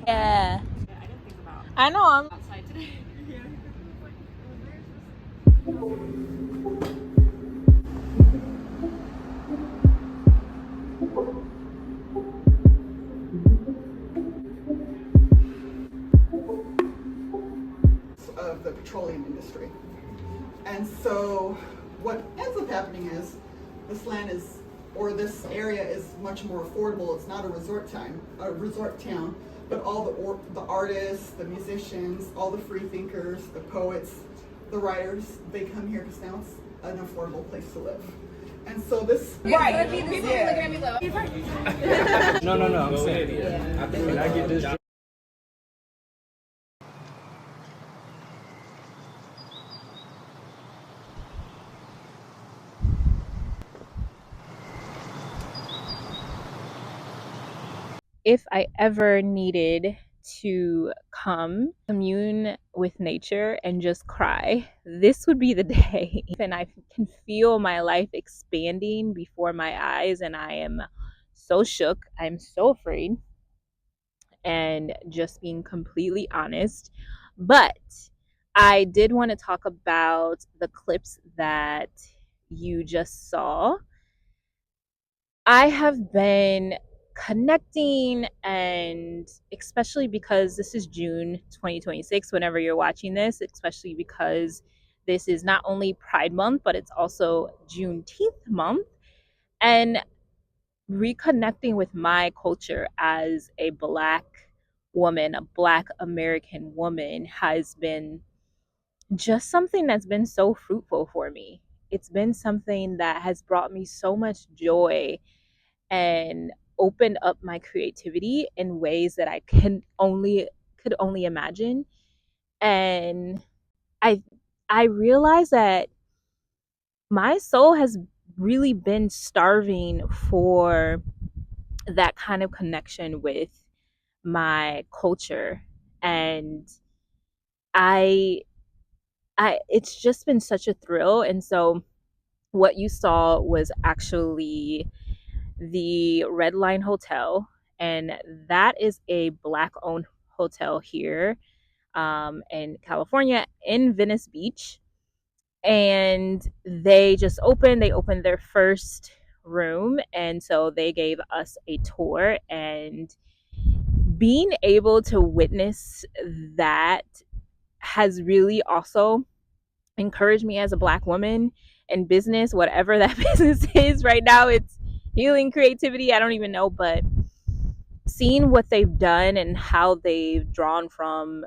Yeah. I know. I'm outside today. Of the petroleum industry. And so what ends up happening is this land is, or this area is much more affordable. It's not a resort town, but all the artists, the musicians, all the free thinkers, the poets, the writers, they come here because now it's an affordable place to live. And so this right. People looking at me low. No, I'm saying I think when I get this job. If I ever needed to commune with nature and just cry, this would be the day. And I can feel my life expanding before my eyes, and I am so shook. I'm so afraid, and just being completely honest. But I did want to talk about the clips that you just saw. I have been connecting, and especially because this is June 2026, whenever you're watching this, especially because this is not only Pride Month, but it's also Juneteenth month, and reconnecting with my culture as a Black woman, a Black American woman, has been just something that's been so fruitful for me. It's been something that has brought me so much joy and opened up my creativity in ways that I could only imagine. And I I realized that my soul has really been starving for that kind of connection with my culture. And I I it's just been such a thrill. And so what you saw was actually the Red Line Hotel, and that is a Black owned hotel here in California, in Venice Beach. And they opened their first room, and so they gave us a tour, and being able to witness that has really also encouraged me as a Black woman in business, whatever that business is right now. It's healing, creativity, I don't even know, but seeing what they've done and how they've drawn from,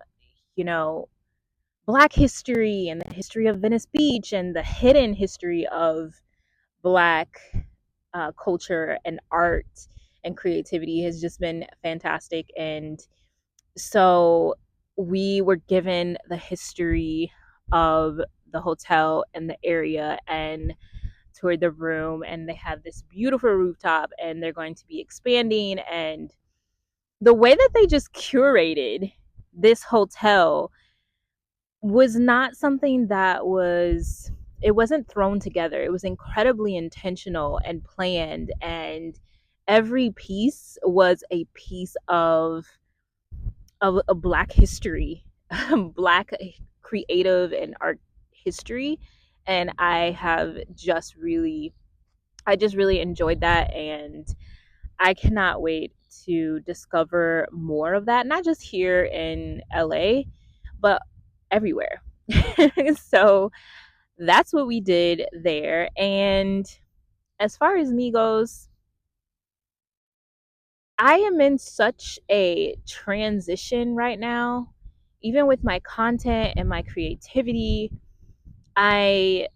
you know, Black history and the history of Venice Beach and the hidden history of Black culture and art and creativity has just been fantastic. And so we were given the history of the hotel and the area and toured the room, and they have this beautiful rooftop, and they're going to be expanding. And the way that they just curated this hotel was not something that it wasn't thrown together. It was incredibly intentional and planned, and every piece was a piece of a Black history, Black creative and art history. And I just really enjoyed that, and I cannot wait to discover more of that, not just here in LA, but everywhere. So that's what we did there. And as far as me goes, I am in such a transition right now even with my content and my creativity, I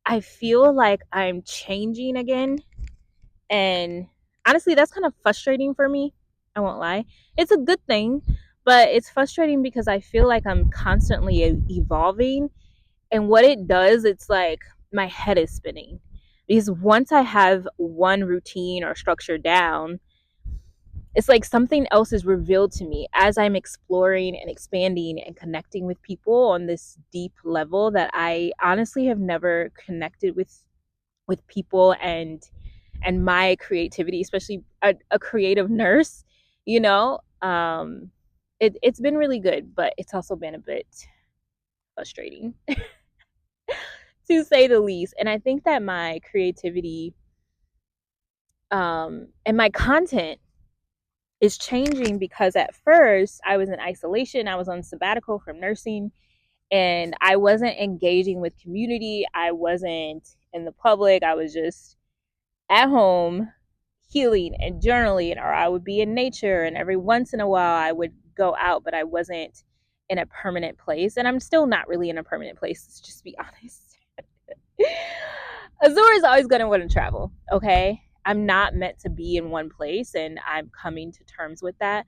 I feel like I'm changing again. And honestly, that's kind of frustrating for me. I won't lie. It's a good thing, but it's frustrating because I feel like I'm constantly evolving. And what it does, it's like my head is spinning. Because once I have one routine or structure down, it's like something else is revealed to me as I'm exploring and expanding and connecting with people on this deep level that I honestly have never connected with people and my creativity, especially a creative nurse, you know. It's been really good, but it's also been a bit frustrating to say the least. And I think that my creativity and my content is changing because at first I was in isolation. I was on sabbatical from nursing and I wasn't engaging with community. I wasn't in the public. I was just at home healing and journaling, or I would be in nature, and every once in a while I would go out, but I wasn't in a permanent place. And I'm still not really in a permanent place, let's just be honest. Azura is always going to want to travel, okay? I'm not meant to be in one place, and I'm coming to terms with that.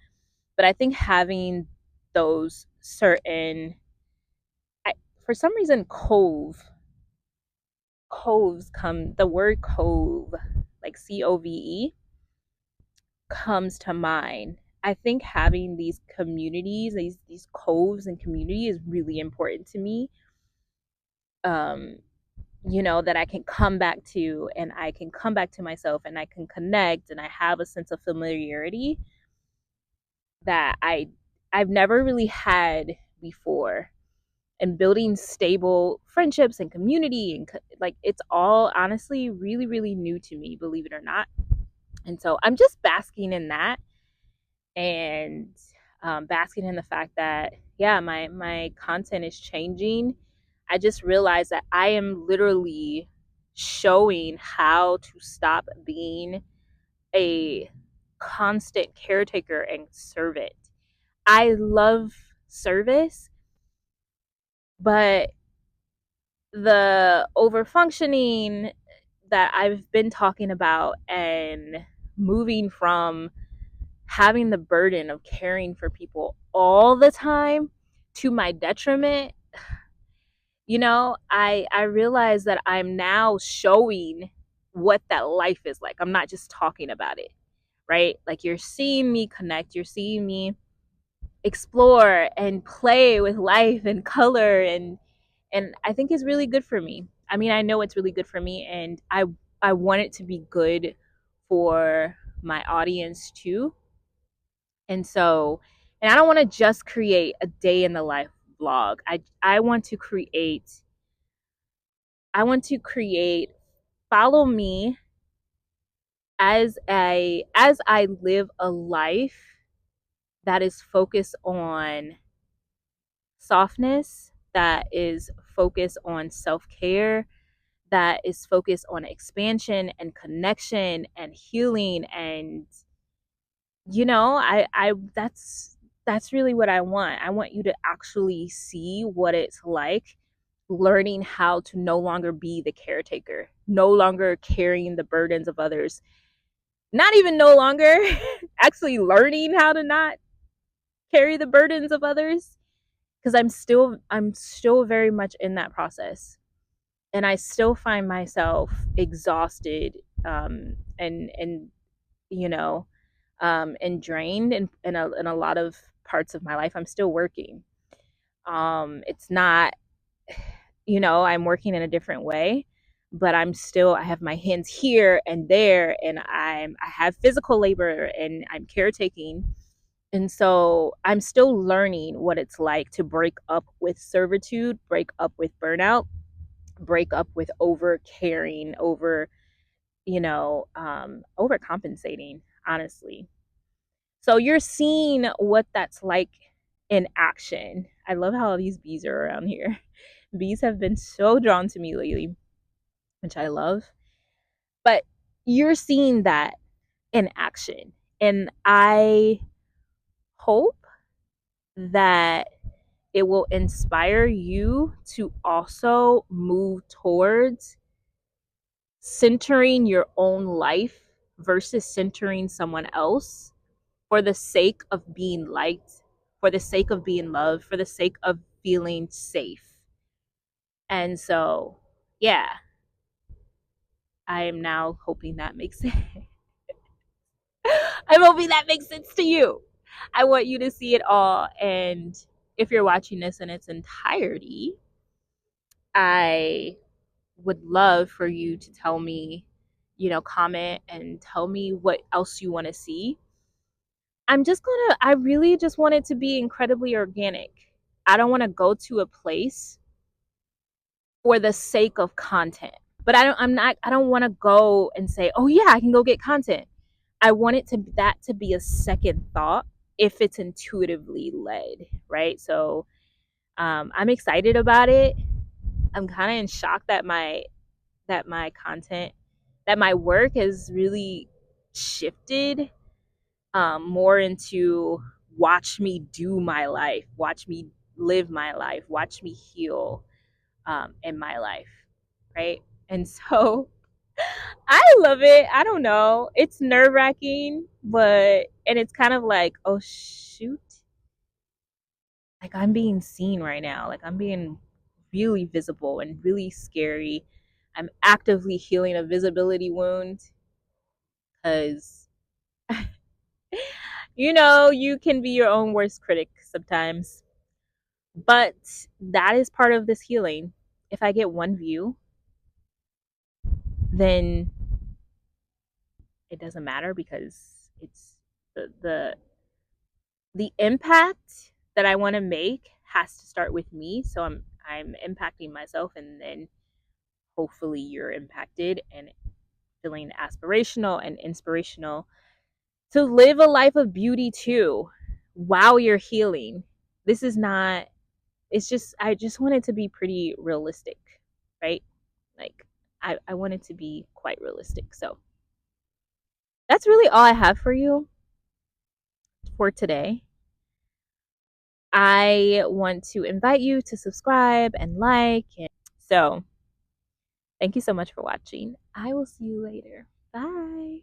But I think having those certain, I, for some reason, coves come, the word cove, like COVE, comes to mind. I think having these communities, these coves and community is really important to me. Um, that I can come back to and I can come back to myself and I can connect and I have a sense of familiarity that I've never really had before. And building stable friendships and community and like it's all honestly really really new to me, believe it or not. And so I'm just basking in that and basking in the fact that yeah, my content is changing. I just realized that I am literally showing how to stop being a constant caretaker and servant. I love service, but the over functioning that I've been talking about and moving from having the burden of caring for people all the time to my detriment, I realize that I'm now showing what that life is like. I'm not just talking about it, right? Like you're seeing me connect, you're seeing me explore and play with life and color and I think it's really good for me. I mean, I know it's really good for me and I want it to be good for my audience too. And so, and I don't want to just create a day in the life vlog. I want to create follow me as I live a life that is focused on softness, that is focused on self-care, that is focused on expansion and connection and healing and I that's really what I want. I want you to actually see what it's like learning how to no longer be the caretaker, no longer carrying the burdens of others, not even no longer actually learning how to not carry the burdens of others because I'm still very much in that process and I still find myself exhausted and you know and drained in a lot of parts of my life. I'm still working. It's not, I'm working in a different way, but I have my hands here and there, and I have physical labor and I'm caretaking. And so I'm still learning what it's like to break up with servitude, break up with burnout, break up with over caring, overcompensating, honestly. So you're seeing what that's like in action. I love how all these bees are around here. Bees have been so drawn to me lately, which I love. But you're seeing that in action. And I hope that it will inspire you to also move towards centering your own life versus centering someone else for the sake of being liked, for the sake of being loved, for the sake of feeling safe. And so, yeah, I am now hoping that makes sense. I'm hoping that makes sense to you. I want you to see it all. And if you're watching this in its entirety, I would love for you to tell me, comment and tell me what else you want to see. I really just want it to be incredibly organic. I don't want to go to a place for the sake of content. But I don't want to go and say, "Oh yeah, I can go get content." I want that to be a second thought if it's intuitively led, right? So, I'm excited about it. I'm kind of in shock that my content, that my work has really shifted more into watch me do my life, watch me live my life, watch me heal in my life, right? And so I love it. I don't know. It's nerve wracking, and it's kind of like, oh shoot, like I'm being seen right now. Like I'm being really visible and really scary. I'm actively healing a visibility wound because, you can be your own worst critic sometimes. But that is part of this healing. If I get one view, then it doesn't matter because it's the impact that I want to make has to start with me. So I'm impacting myself, and then hopefully you're impacted and feeling aspirational and inspirational to live a life of beauty too while you're healing. This is not, it's just, I just want it to be pretty realistic, right? Like, I want it to be quite realistic. So that's really all I have for you for today. I want to invite you to subscribe and like. So thank you so much for watching. I will see you later. Bye.